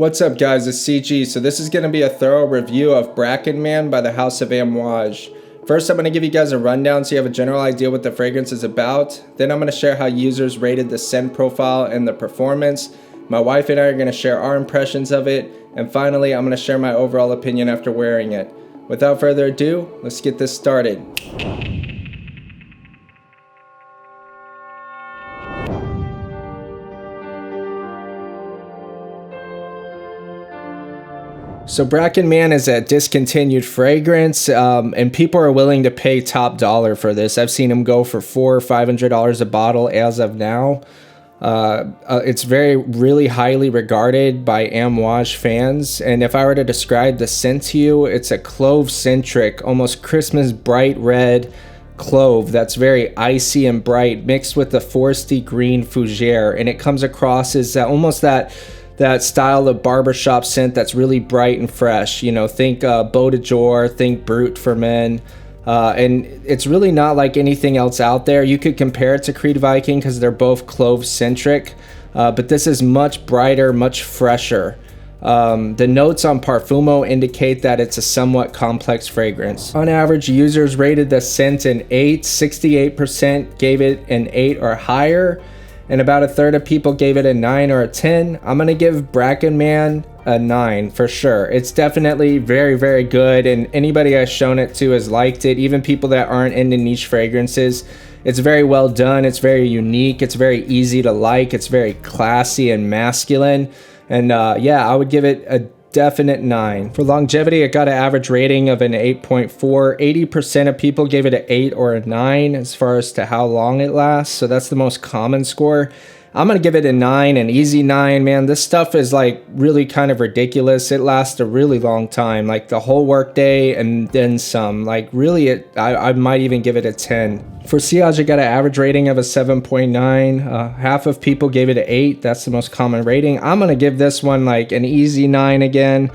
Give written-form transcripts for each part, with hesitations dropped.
What's up guys, it's CG. So this is going to be a thorough review of Bracken Man by the House of Amouage. First I'm going to give you guys a rundown so you have a general idea what the fragrance is about. Then I'm going to share how users rated the scent profile and the performance. My wife and I are going to share our impressions of it. And finally I'm going to share my overall opinion after wearing it. Without further ado, let's get this started. So Bracken Man is a discontinued fragrance, and people are willing to pay top dollar for this. I've seen them go for $400 or $500 a bottle as of now. It's really highly regarded by Amouage fans, and if I were to describe the scent to you, it's a clove-centric, almost Christmas bright red clove that's very icy and bright, mixed with the foresty green fougere, and it comes across as almost that style of barbershop scent that's really bright and fresh. You know, think Beau de Jour, think Brut for men. And it's really not like anything else out there. You could compare it to Creed Viking because they're both clove-centric, but this is much brighter, much fresher. The notes on Parfumo indicate that it's a somewhat complex fragrance. On average, users rated the scent an 8, 68% gave it an 8 or higher, and about a third of people gave it a 9 or a 10. I'm gonna give Bracken Man a 9 for sure. It's definitely very, very good, and anybody I've shown it to has liked it, even people that aren't into niche fragrances. It's very well done, it's very unique, it's very easy to like, it's very classy and masculine, and yeah, I would give it a definite 9. For longevity, it got an average rating of an 8.4. 80% of people gave it an 8 or a 9 as far as to how long it lasts, so that's the most common score. I'm gonna give it a 9, an easy 9, man. This stuff is like really kind of ridiculous. It lasts a really long time, like the whole workday and then some. Like really, I might even give it a 10. For sillage, it got an average rating of a 7.9. Half of people gave it an 8. That's the most common rating. I'm gonna give this one like an easy 9 again.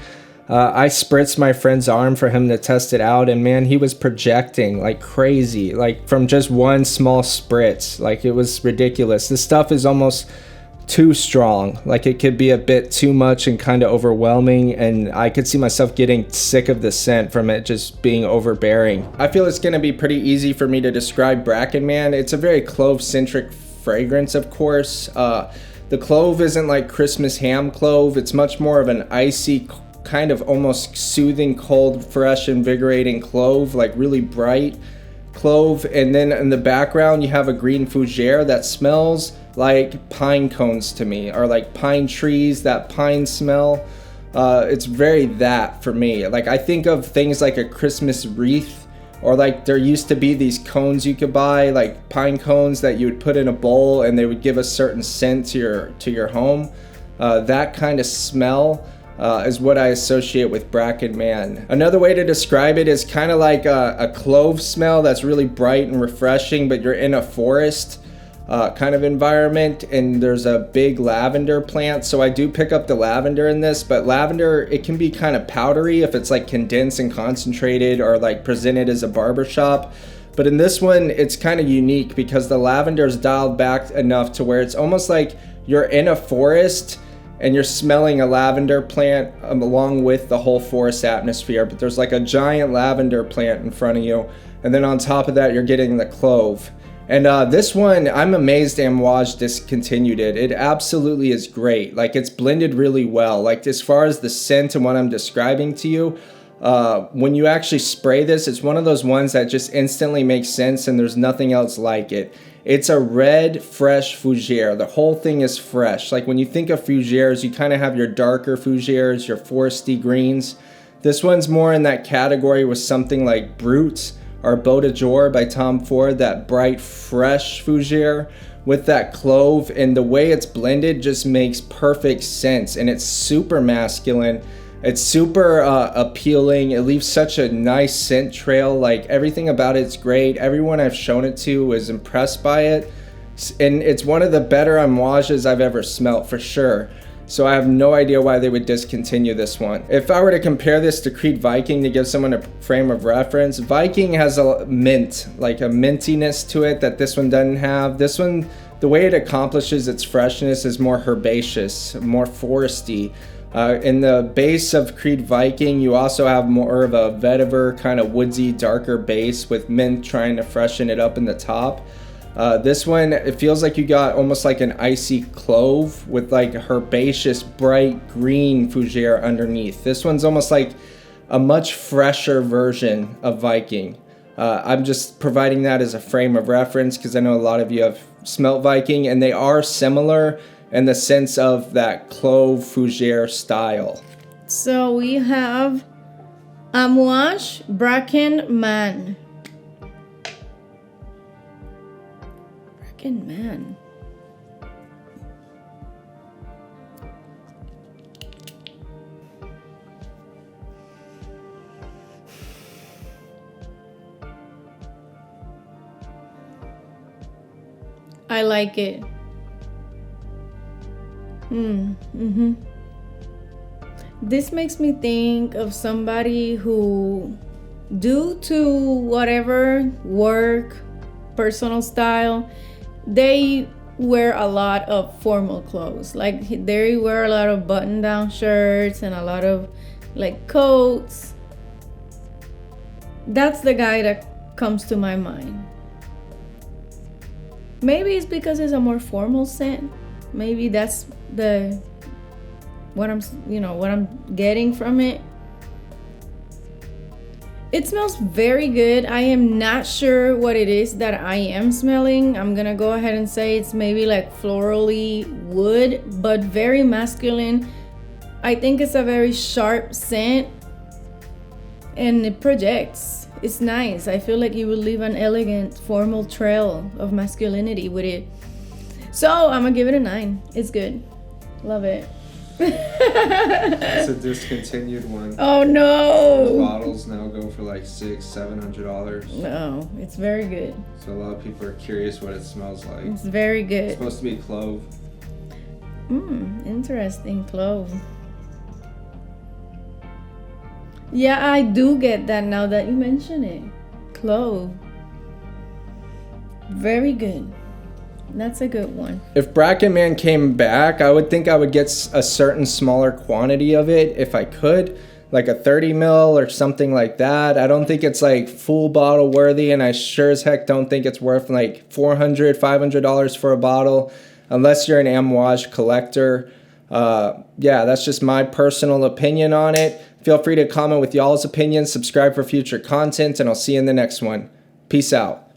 I spritzed my friend's arm for him to test it out, and man, he was projecting like crazy, like from just one small spritz. Like it was ridiculous. This stuff is almost too strong. Like it could be a bit too much and kind of overwhelming, and I could see myself getting sick of the scent from it just being overbearing. I feel it's gonna be pretty easy for me to describe Bracken Man. It's a very clove-centric fragrance, of course. The clove isn't like Christmas ham clove. It's much more of an icy, kind of almost soothing, cold, fresh, invigorating clove, like really bright clove. And then in the background you have a green fougere that smells like pine cones to me, or like pine trees, that pine smell. It's very that for me. Like I think of things like a Christmas wreath, or like there used to be these cones you could buy, like pine cones that you would put in a bowl and they would give a certain scent to your home. That kind of smell is what I associate with Bracken Man. Another way to describe it is kind of like a clove smell that's really bright and refreshing, but you're in a forest kind of environment, and there's a big lavender plant. So I do pick up the lavender in this, but lavender, it can be kind of powdery if it's like condensed and concentrated or like presented as a barbershop. But in this one, it's kind of unique because the lavender is dialed back enough to where it's almost like you're in a forest and you're smelling a lavender plant along with the whole forest atmosphere, but there's like a giant lavender plant in front of you, and then on top of that you're getting the clove. And this one, I'm amazed Amouage discontinued it. It absolutely is great. Like it's blended really well. Like as far as the scent and what I'm describing to you, when you actually spray this, it's one of those ones that just instantly makes sense and there's nothing else like it. It's a red, fresh fougere. The whole thing is fresh. Like when you think of fougeres, you kind of have your darker fougeres, your foresty greens. This one's more in that category with something like Brut or Beau de Jour by Tom Ford, that bright, fresh fougere with that clove, and the way it's blended just makes perfect sense, and it's super masculine. It's super appealing. It leaves such a nice scent trail. Like everything about it's great. Everyone I've shown it to is impressed by it. And it's one of the better Amouages I've ever smelt for sure. So I have no idea why they would discontinue this one. If I were to compare this to Creed Viking to give someone a frame of reference, Viking has a mint, like a mintiness to it that this one doesn't have. This one, the way it accomplishes its freshness is more herbaceous, more foresty. In the base of Creed Viking, you also have more of a vetiver, kind of woodsy, darker base with mint trying to freshen it up in the top. This one, it feels like you got almost like an icy clove with like herbaceous, bright green fougere underneath. This one's almost like a much fresher version of Viking. I'm just providing that as a frame of reference because I know a lot of you have smelt Viking, and they are similar in the sense of that clove fougere style. So we have Amouage Bracken Man. Bracken Man. I like it. This makes me think of somebody who, due to whatever work, personal style, they wear a lot of formal clothes. Like they wear a lot of button-down shirts and a lot of like coats. That's the guy that comes to my mind. Maybe it's because it's a more formal scent. Maybe that's what I'm getting from it. It smells very good. I am not sure what it is that I am smelling. I'm gonna go ahead and say it's maybe like florally wood, but very masculine. I think it's a very sharp scent and it projects. It's nice. I feel like you will leave an elegant, formal trail of masculinity with it. So I'm gonna give it a 9. It's good. Love it. It's a discontinued one. Oh no! Those bottles now go for like $600-$700. No, it's very good. So a lot of people are curious what it smells like. It's very It's good. supposed to be clove. Interesting. Clove. Yeah, I do get that now that you mention it. Clove. Very good. That's a good one. If Bracken Man came back, I would think I would get a certain smaller quantity of it if I could, like a 30 ml or something like that. I don't think it's like full bottle worthy, and I sure as heck don't think it's worth like $400, $500 for a bottle, unless you're an Amouage collector. Yeah, that's just my personal opinion on it. Feel free to comment with y'all's opinions, subscribe for future content, and I'll see you in the next one. Peace out.